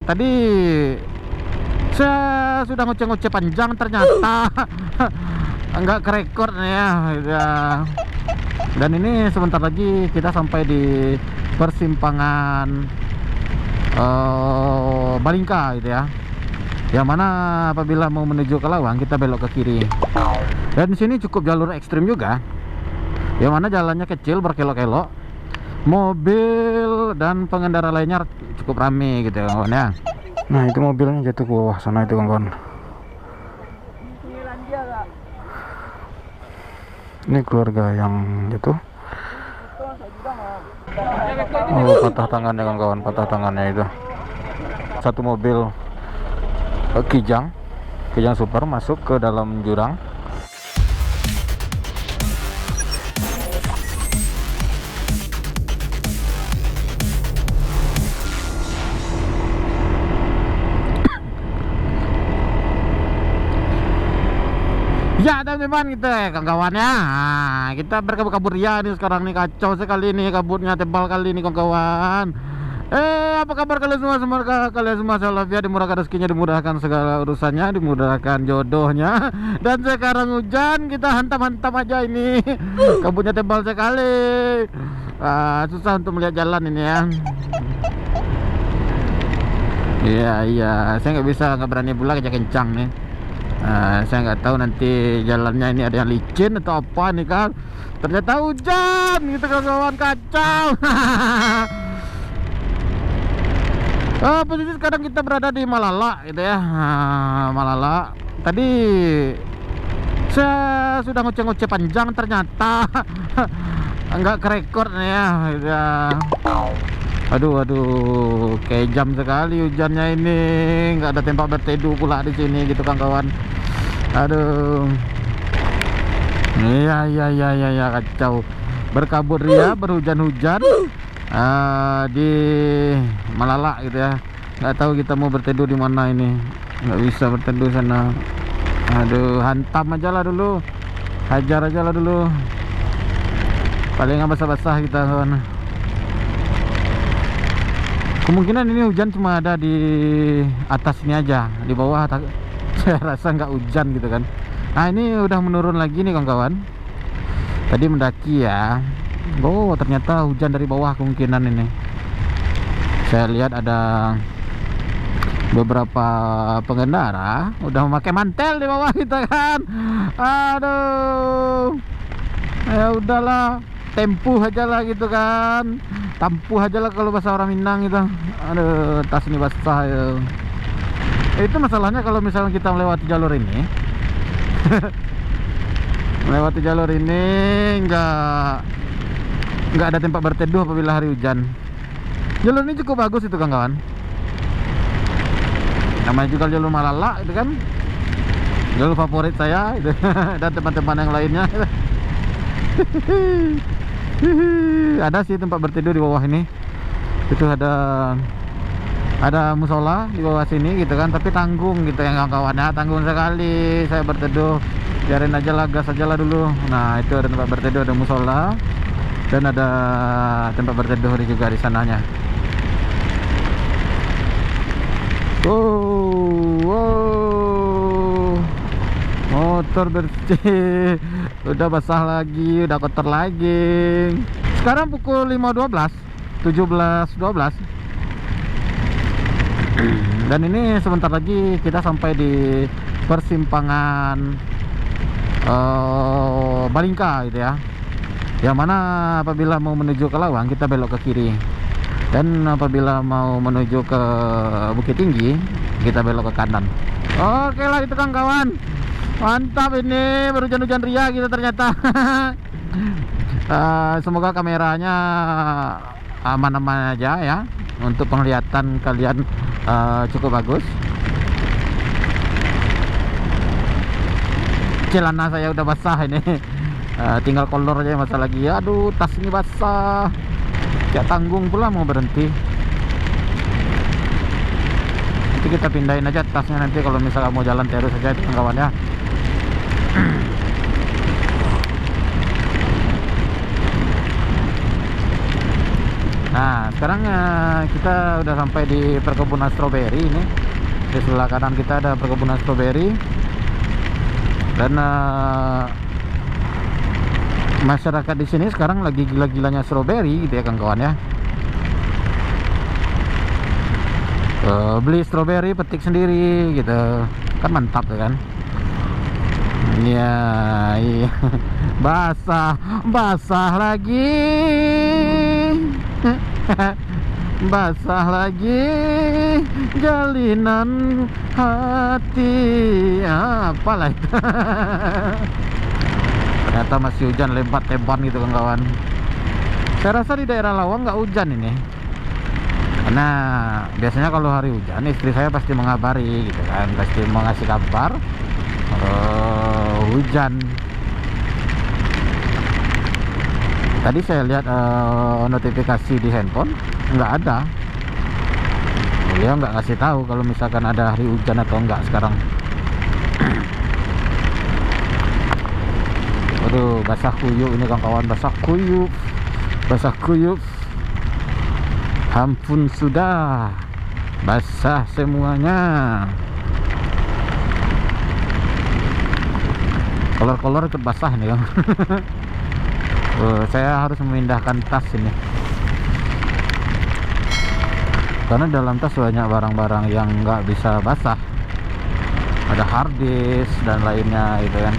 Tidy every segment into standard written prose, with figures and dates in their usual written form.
Tadi saya sudah ngoceh-ngoceh panjang, ternyata enggak kerekord nih ya. Dan ini sebentar lagi kita sampai di persimpangan Balingka gitu ya. Yang mana apabila mau menuju ke Lawang kita belok ke kiri. Dan di sini cukup jalur ekstrim juga. Yang mana jalannya kecil berkelok-kelok. Mobil dan pengendara lainnya cukup ramai gitu ya kawan ya. Nah itu mobilnya jatuh ke bawah sana itu kawan. Ini keluarga yang jatuh. Oh patah tangannya kawan-kawan, patah tangannya itu. Satu mobil Kijang Super masuk ke dalam jurang. Ya teman-teman gitu ya kawan-kawan ya. Nah, kita berkabur-kabur ya nih sekarang nih, kacau sekali nih kabutnya, tebal kali nih kawan-kawan. Apa kabar kalian semua? Semoga kalian semua selalu dimurahkan rezekinya, dimudahkan segala urusannya, dimudahkan jodohnya. Dan sekarang hujan, kita hantam-hantam aja ini. Kabutnya tebal sekali. Susah untuk melihat jalan ini ya. Iya, saya nggak berani pula kencang nih. Saya nggak tahu nanti jalannya ini ada yang licin atau apa nih kan. Ternyata hujan gitu kawan-kawan, kacau. Posisi sekarang kita berada di Malala gitu ya. Malala. Tadi saya sudah ngoceh-ngoceh panjang, ternyata enggak kerekord nih ya. Aduh, kejam sekali hujannya ini. Nggak ada tempat berteduh pula di sini gitu kawan-kawan. Aduh. Iya, kacau. Berkabut ria, berhujan-hujan di Malala gitu ya. Nggak tahu kita mau berteduh di mana ini. Nggak bisa berteduh sana. Aduh, hantam aja lah dulu. Hajar aja lah dulu. Paling nggak basah-basah kita kawan. Kemungkinan ini hujan cuma ada di atas ini aja, di bawah saya rasa nggak hujan gitu kan. Nah ini udah menurun lagi nih kawan-kawan. Tadi mendaki ya. Oh ternyata hujan dari bawah kemungkinan ini. Saya lihat ada beberapa pengendara udah memakai mantel di bawah kita kan. Aduh, ya udahlah, tempuh aja lah gitu kan. Tampuh aja lah kalau bahasa orang Minang gitu. Aduh, tas ini basah ya. Itu masalahnya kalau misalnya kita melewati jalur ini. Melewati jalur ini nggak ada tempat berteduh apabila hari hujan. Jalur ini cukup bagus itu kawan-kawan. Namanya juga jalur Malala itu kan. Jalur favorit saya itu. Dan teman-teman yang lainnya. Ada sih tempat berteduh di bawah ini. Itu ada musola di bawah sini gitu kan, tapi tanggung gitu ya kawan-kawan ya, tanggung sekali saya berteduh. Biarin aja lah, gas aja lah dulu. Nah itu ada tempat berteduh, ada musola dan ada tempat berteduh juga di sananya. Wow, motor bersih. Udah basah lagi, udah kotor lagi. Sekarang pukul 5.12, 17.12. Dan ini sebentar lagi kita sampai di persimpangan Balingka gitu ya. Yang mana apabila mau menuju ke Lawang kita belok ke kiri. Dan apabila mau menuju ke Bukit Tinggi kita belok ke kanan. Oke lah itu kawan-kawan. Mantap ini, berhujan-hujan ria gitu ternyata. Semoga kameranya aman-aman aja ya. Untuk penglihatan kalian cukup bagus. Celana saya udah basah ini. Tinggal kolor aja masa lagi. Aduh, tas ini basah. Ya tanggung pula mau berhenti. Nanti kita pindahin aja tasnya nanti kalau misalnya mau jalan terus aja kawan ya. Nah sekarang kita udah sampai di perkebunan stroberi ini. Di sebelah kanan kita ada perkebunan stroberi. Dan masyarakat di sini sekarang lagi gila-gilanya stroberi gitu ya kawan-kawan ya. Beli stroberi, petik sendiri gitu. Kan mantap tuh kan. Iya, iya. Basah lagi. Basah lagi jalinan hati. Apalah itu. Ternyata masih hujan lebat-lebat gitu kawan-kawan. Saya rasa di daerah Lawang nggak hujan ini, karena biasanya kalau hari hujan istri saya pasti mengabari gitu kan, pasti mau ngasih kabar hujan. Tadi saya lihat notifikasi di handphone nggak ada. Beliau nggak ngasih tahu kalau misalkan ada hari hujan atau enggak sekarang. Aduh, basah kuyup ini kawan-kawan, basah kuyup. Ampun, sudah basah semuanya. Kolor-kolor ikut basah nih kan. Saya harus memindahkan tas ini, karena dalam tas banyak barang-barang yang nggak bisa basah. Ada hard disk dan lainnya gitu kan.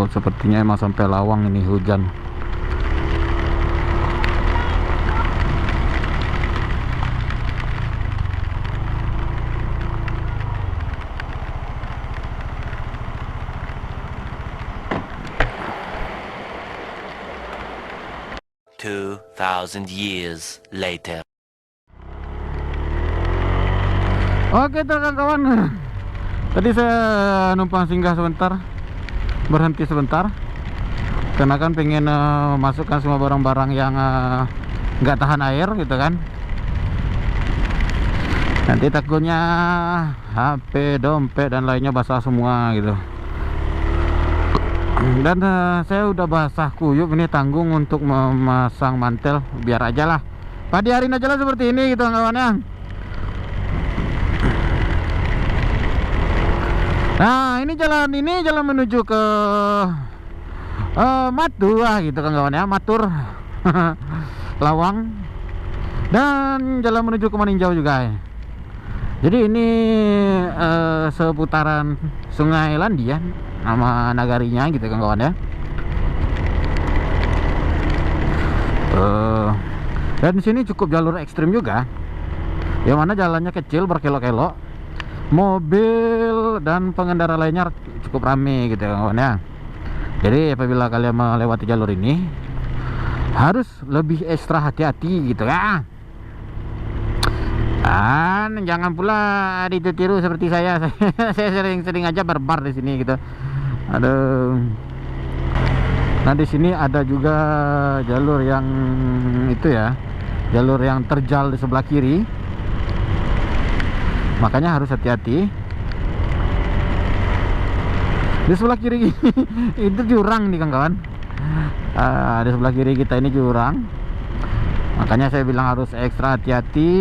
Sepertinya emang sampai Lawang ini hujan. Two 2,000 years later. Oke kawan-kawan, tadi saya numpang singgah sebentar, berhenti sebentar, karena kan pengen masukkan semua barang-barang yang nggak tahan air gitu kan. Nanti takutnya HP, dompet dan lainnya basah semua gitu. Dan saya udah basah kuyup ini, tanggung untuk memasang mantel. Biar aja lah, padiarin aja lah seperti ini gitu kawan-kawan. Nah ini jalan menuju ke Matua gitu kawan-kawan ya, Matur Lawang, dan jalan menuju ke Maninjau juga ya. Jadi ini seputaran Sungai Landian, nama nagarinya gitu kawan-kawan ya. Dan di sini cukup jalur ekstrim juga, yang mana jalannya kecil berkelok-kelok, mobil dan pengendara lainnya cukup rame gitu kawan-kawan ya. Jadi apabila kalian melewati jalur ini harus lebih ekstra hati-hati gitu ya. Dan jangan pula ditiru seperti saya. Saya sering aja barbar di sini gitu. Aduh. Nah di sini ada juga jalur yang itu ya, jalur yang terjal di sebelah kiri. Makanya harus hati-hati. Di sebelah kiri itu jurang nih kawan-kawan. Di sebelah kiri kita ini jurang. Makanya saya bilang harus ekstra hati-hati.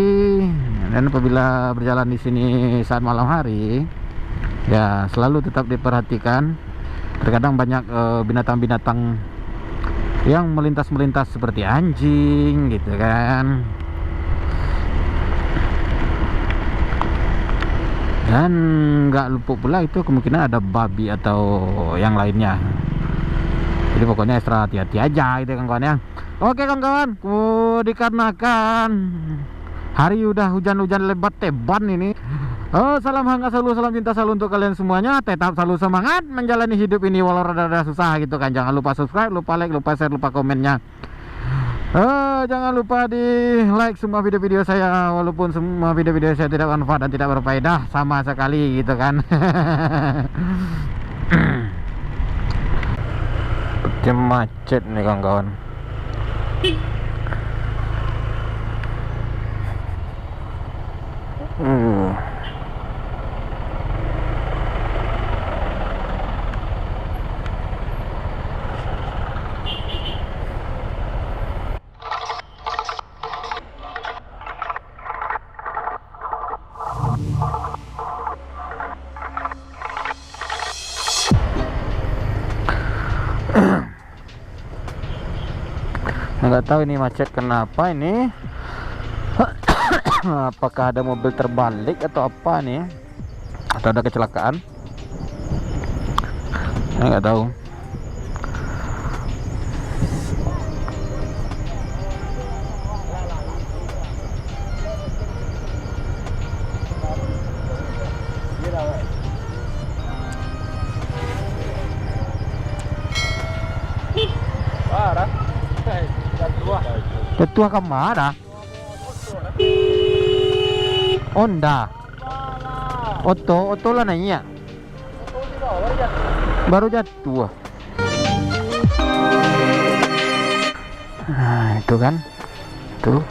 Dan apabila berjalan di sini saat malam hari, ya selalu tetap diperhatikan. Terkadang banyak binatang-binatang yang melintas-melintas seperti anjing gitu kan. Dan nggak luput pula itu kemungkinan ada babi atau yang lainnya. Jadi pokoknya ekstra hati-hati aja gitu kawan-kawan ya. Oke kawan-kawan, dikarenakan hari udah hujan-hujan lebat teban ini. Salam hangat selalu, salam cinta selalu untuk kalian semuanya. Tetap selalu semangat menjalani hidup ini walau rada-rada susah gitu kan. Jangan lupa subscribe, lupa like, lupa share, lupa komennya. Jangan lupa di like semua video-video saya, walaupun semua video-video saya tidak bermanfaat dan tidak berfaedah sama sekali gitu kan. Jadi macet nih kawan-kawan. Nggak tahu ini macet kenapa ini. Apakah ada mobil terbalik atau apa nih, atau ada kecelakaan? Saya nggak tahu. Ketua kemana? Honda. Oto lah nanya. Baru jatuh. Nah, itu kan. Tuh.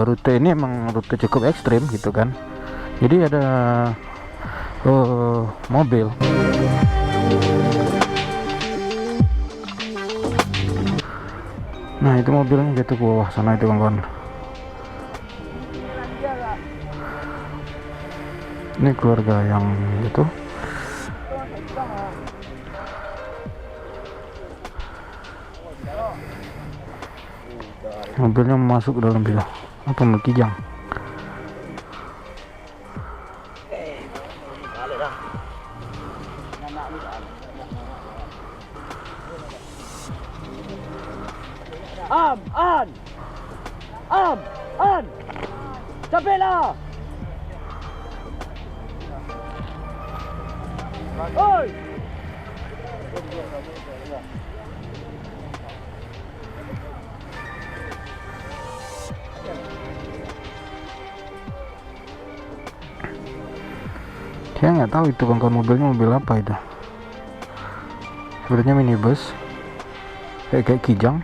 Rute ini emang rute cukup ekstrim gitu kan. Jadi ada mobil. Nah, itu mobilnya jatuh ke bawah sana itu kawan-kawan. Ini keluarga yang itu. Mobilnya masuk ke dalam bila. Apa Kijang? An! Capek lah! Oi! Saya nggak tahu itu kawan-kawan, mobilnya mobil apa itu. Sebenarnya minibus kayak Kijang.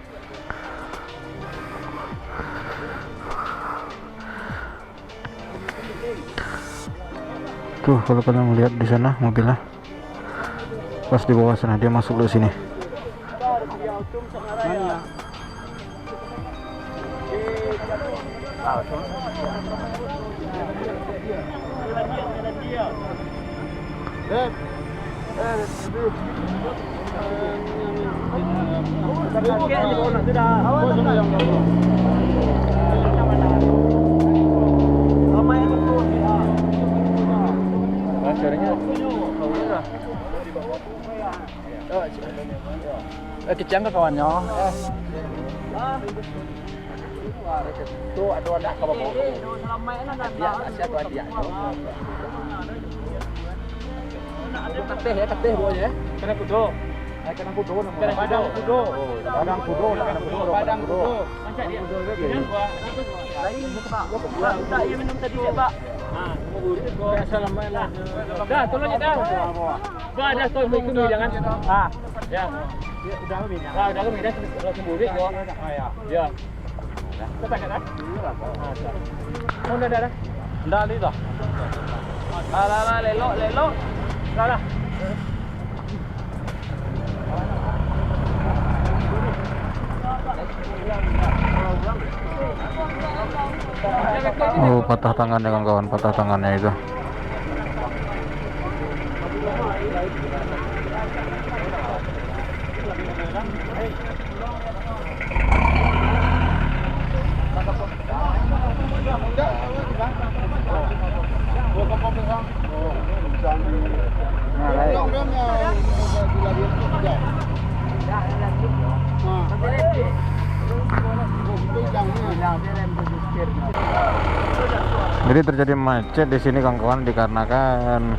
Tuh, kalau kalian melihat di sana mobilnya, pas di bawah sana dia masuk ke sini. Kijang ke kawannya. Tuh ada anak ke bawah. Dia asyik tuh dia. Kateh boleh. Kena kudo. Kena kudo namanya. Padang kudo. Padang kudo. Padang kudo. Macam dia. Lain Pak. Tak ia minum tadi Pak. Assalamualaikum. Dah, tolongnya dah. Bah, dah stop ikut jangan. Ya. Ya, udah kami dah. Udah kami dah sembunyi kok. Ya. Cepat kan? Dah. Dah. Dah ni dah. Lah, lelok. Dah. Oh, patah tangannya kawan-kawan, patah tangannya itu. Jadi terjadi macet di sini kawan-kawan dikarenakan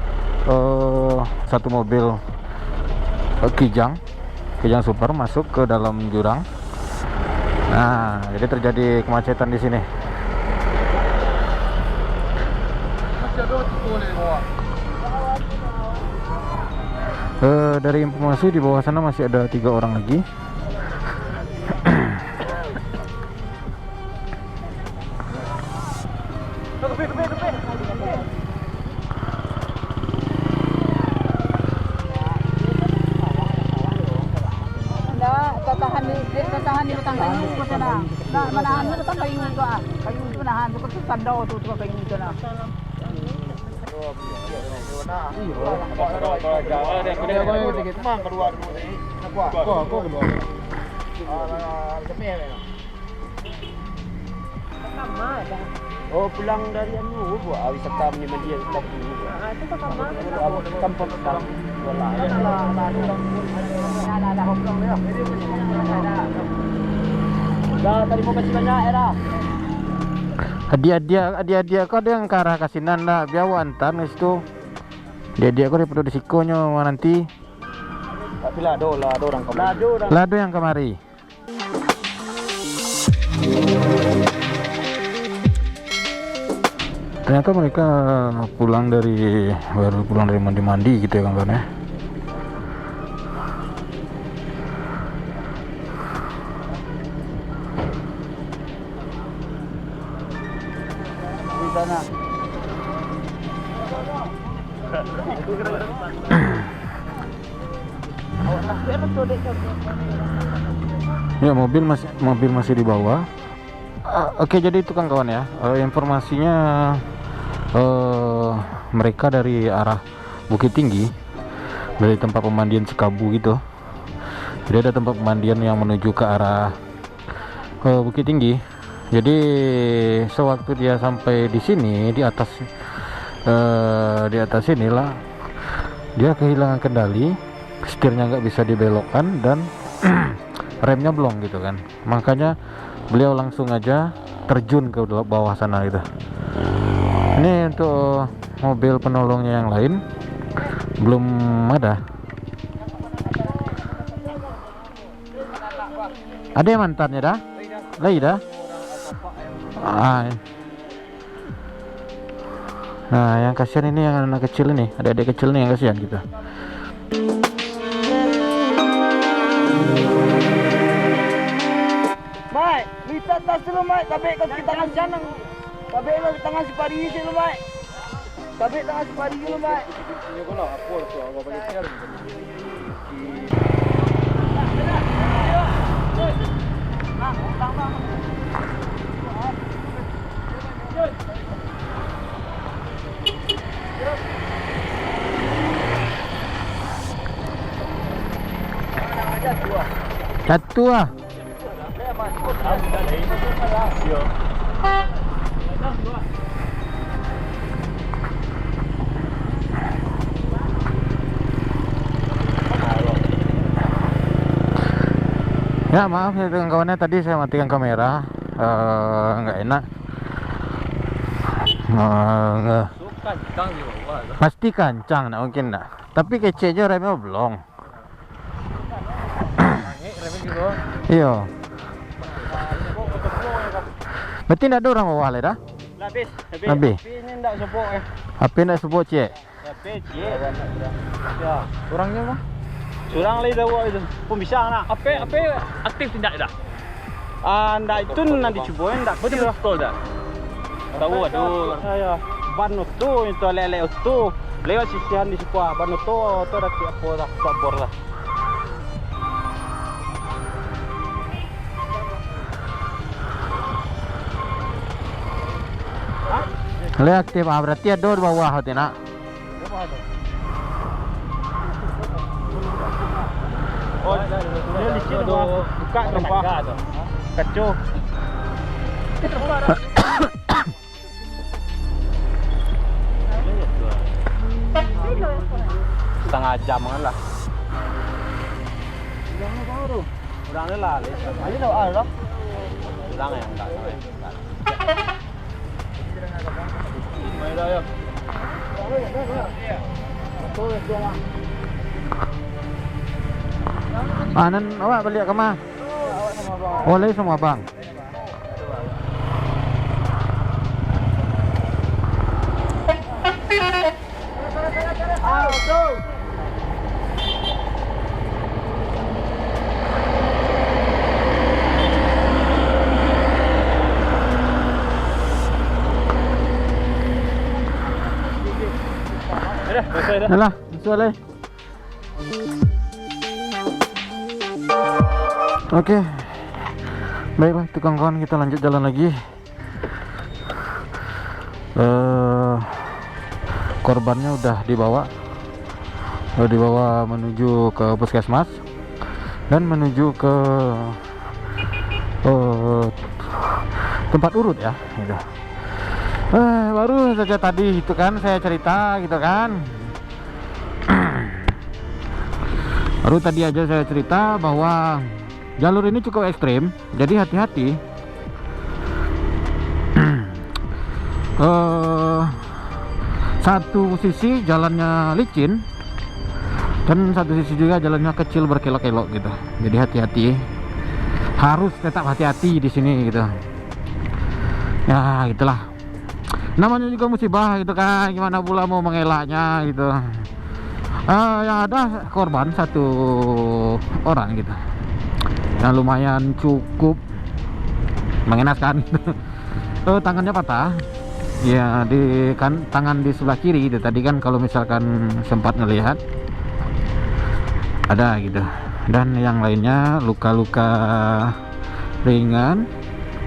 satu mobil Kijang Super masuk ke dalam jurang. Nah, jadi terjadi kemacetan di sini. Dari informasi di bawah sana masih ada 3 orang lagi. Tahan di batang kayu ko sana. Na manahan na batang kayu ko ah. Kayu ko nahan ko sa sandaw to kayu ko na. Oh, pulang dari anu, buat wisata menyimpan dia lagi. Itu pertama. Kampung Petang. Wala. Tadi mau kasih banyak era. Adia kau ada yang ke arah Kasinan lah, biar antar nih situ. Dia kau daripada di sikonya nanti. Tapi lado orang kemari. Lado yang kemari. Ternyata mereka baru pulang dari mandi gitu ya kawan-kawan ya. Di sana. Ya, mobil masih di bawah. Oke, jadi itu kan kawan ya. Informasinya mereka dari arah Bukit Tinggi, dari tempat pemandian Sekabu gitu. Jadi ada tempat pemandian yang menuju ke arah Bukit Tinggi. Jadi sewaktu dia sampai di sini di atas inilah dia kehilangan kendali, setirnya nggak bisa dibelokkan dan remnya blong gitu kan. Makanya beliau langsung aja terjun ke bawah sana gitu. Ini untuk mobil penolongnya yang lain belum ada. Ada yang mantannya dah? Lagi dah? Nah, yang kasihan ini yang anak kecil ini, adik-adik kecil nih yang kasihan gitu. Mai, minta tas dulu Mai, tapi kaki tangan sana. Tapi lo tangan si pari dulu Mai. Tapi tangan si pari dulu Mai. Ya kau nak apa tu? Aku bagi share. Satu ah. Ya maaf ya kawan-kawannya, tadi saya matikan kamera, nggak enak. Pasti kancang nak mungkin nak. Tapi kece aja remnya belum. Iya. Berarti tidak ada orang bawah lah dah? Habis. Habis. Ini ndak sebok Apa nak sebut cik? Habis cik. Ya, orangnya mah. Surang lagi dah itu. Pembisang nak. Apa aktif tidak dah? Ndak itu nanti cobain ndak. Betul dah. Tahu aduh. Ya, ban itu lele itu. Lewat sisihan di sekolah ban itu dah apa dah sabor dah. Lihat aktif, berarti ada di bawah hati nak. Oh, dia di sini buka rempah. Kacau. Setengah jam lah. Udangnya lah. Ini dah ada. Udang yang enggak. Nan awak balik ke mana? Oleh semua bang. dah. Alah, soalnya. Oke. Baiklah, itu kawan-kawan, kita lanjut jalan lagi. Korbannya udah dibawa menuju ke puskesmas dan menuju ke tempat urut ya gitu. Baru saja tadi itu kan saya cerita gitu kan. Baru tadi aja saya cerita bahwa jalur ini cukup ekstrim, jadi hati-hati. Satu sisi jalannya licin dan satu sisi juga jalannya kecil berkelok-kelok gitu. Jadi hati-hati, harus tetap hati-hati di sini gitu. Ya itulah, namanya juga musibah gitu kan, gimana pula mau mengelaknya gitu. Yang ada korban 1 orang gitu, yang lumayan cukup mengenaskan. Tangannya patah ya, di kan tangan di sebelah kiri itu tadi kan, kalau misalkan sempat ngelihat ada gitu. Dan yang lainnya luka-luka ringan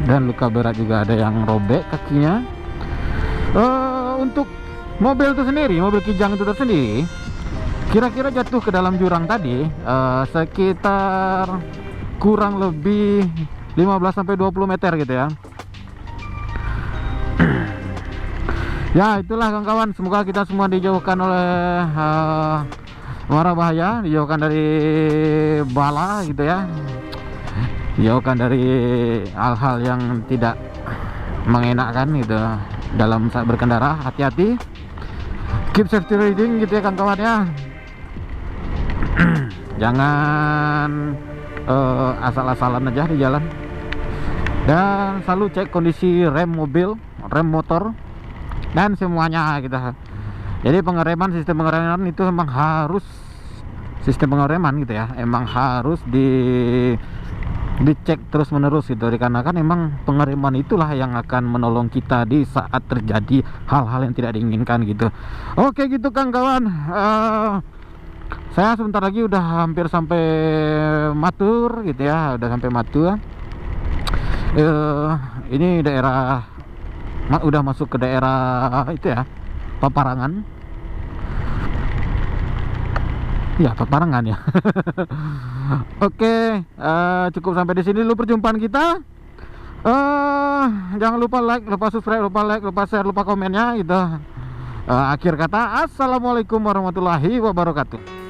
dan luka berat juga, ada yang robek kakinya. Untuk mobil itu sendiri, mobil Kijang itu tersendiri, kira-kira jatuh ke dalam jurang tadi sekitar kurang lebih 15-20 meter gitu ya. Ya itulah kawan-kawan, semoga kita semua dijauhkan oleh mara bahaya, dijauhkan dari bala gitu ya, dijauhkan dari hal-hal yang tidak mengenakan gitu dalam saat berkendara. Hati-hati, keep safety riding gitu ya kawan-kawan ya. Jangan asal-asalan aja di jalan, dan selalu cek kondisi rem mobil, rem motor dan semuanya gitu. Jadi pengereman, sistem pengereman itu memang harus, sistem pengereman gitu ya, emang harus dicek terus menerus gitu, dikarenakan emang pengereman itulah yang akan menolong kita di saat terjadi hal-hal yang tidak diinginkan gitu. Oke gitu kawan-kawan, saya sebentar lagi udah hampir sampai Matur gitu ya, udah sampai Matur. Ini daerah udah masuk ke daerah itu ya, Paparangan. Ya, Paparangan ya. Oke, cukup sampai di sini dulu perjumpaan kita. Jangan lupa like, lupa subscribe, lupa share, lupa komennya gitu. Akhir kata, assalamualaikum warahmatullahi wabarakatuh.